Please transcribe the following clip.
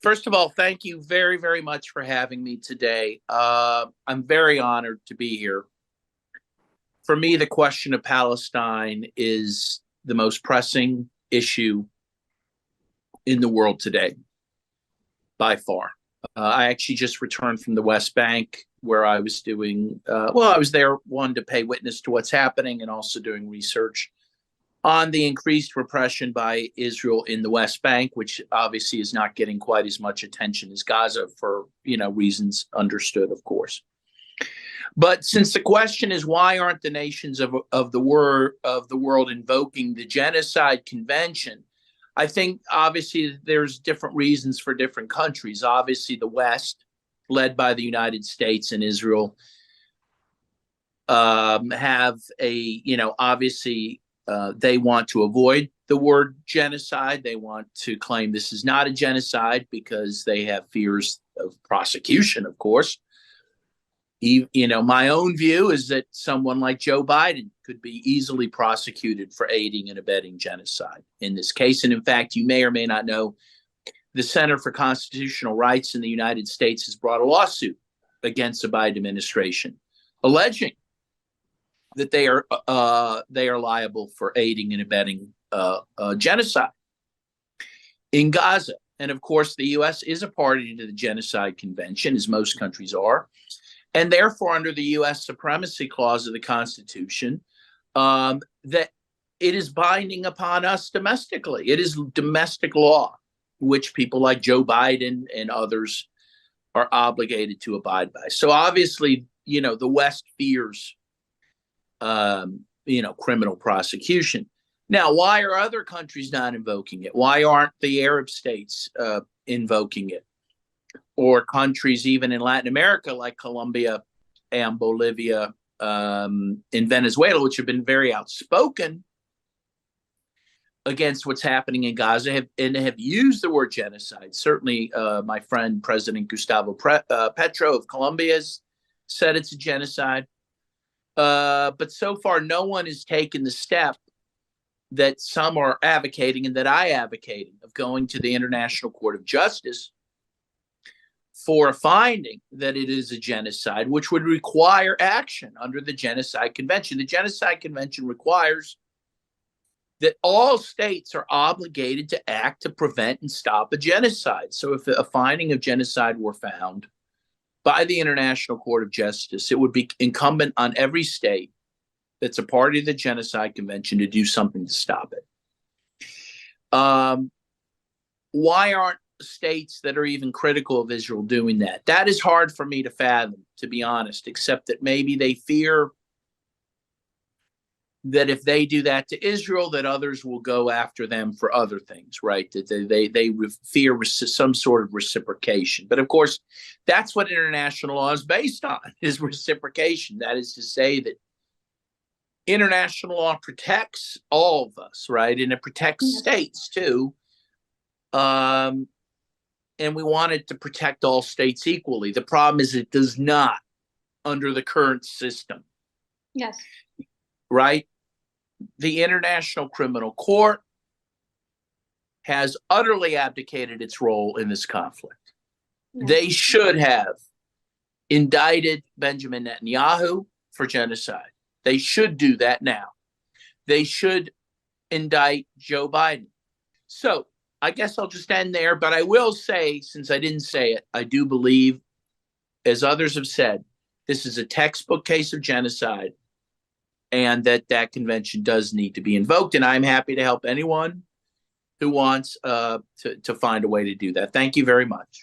First of all, thank you very, very much for having me today. I'm very honored to be here. For me, the question of Palestine is the most pressing issue in the world today, by far. I actually just returned from the West Bank, where I was doing, I was there, one, to pay witness to what's happening and also doing research on the increased repression by Israel in the West Bank, which obviously is not getting quite as much attention as Gaza for, reasons understood, of course. But since the question is why aren't the nations of the world invoking the Genocide Convention, I think obviously there's different reasons for different countries. Obviously, the West, led by the United States and Israel, have obviously they want to avoid the word genocide. They want to claim this is not a genocide because they have fears of prosecution, of course. My own view is that someone like Joe Biden could be easily prosecuted for aiding and abetting genocide in this case. And in fact, you may or may not know, the Center for Constitutional Rights in the United States has brought a lawsuit against the Biden administration, alleging that they are liable for aiding and abetting genocide in Gaza. And of course, the U.S. is a party to the Genocide Convention, as most countries are. And therefore, under the U.S. Supremacy Clause of the Constitution, that it is binding upon us domestically. It is domestic law, which people like Joe Biden and others are obligated to abide by. So obviously, the West fears, criminal prosecution. Now, why are other countries not invoking it? Why aren't the Arab states invoking it? Or countries even in Latin America like Colombia and Bolivia and Venezuela, which have been very outspoken against what's happening in Gaza have used the word genocide. Certainly, my friend President Gustavo Petro of Colombia has said it's a genocide. But so far, no one has taken the step that some are advocating and that I advocated of going to the International Court of Justice for a finding that it is a genocide, which would require action under the Genocide Convention. The Genocide Convention requires that all states are obligated to act to prevent and stop a genocide. So if a finding of genocide were found by the International Court of Justice, it would be incumbent on every state that's a party to the Genocide Convention to do something to stop it. Why aren't states that are even critical of Israel doing that? That is hard for me to fathom, to be honest, except that maybe they fear that if they do that to Israel, that others will go after them for other things, right? That they fear some sort of reciprocation. But of course, that's what international law is based on, is reciprocation. That is to say that international law protects all of us, right? And it protects states too. And we want it to protect all states equally. The problem is it does not under the current system. Yes. Right? The International Criminal Court has utterly abdicated its role in this conflict. Yes. They should have indicted Benjamin Netanyahu for genocide. They should do that now. They should indict Joe Biden. So I guess I'll just end there, but I will say, since I didn't say it, I do believe, as others have said, this is a textbook case of genocide, and that convention does need to be invoked. And I'm happy to help anyone who wants to find a way to do that. Thank you very much.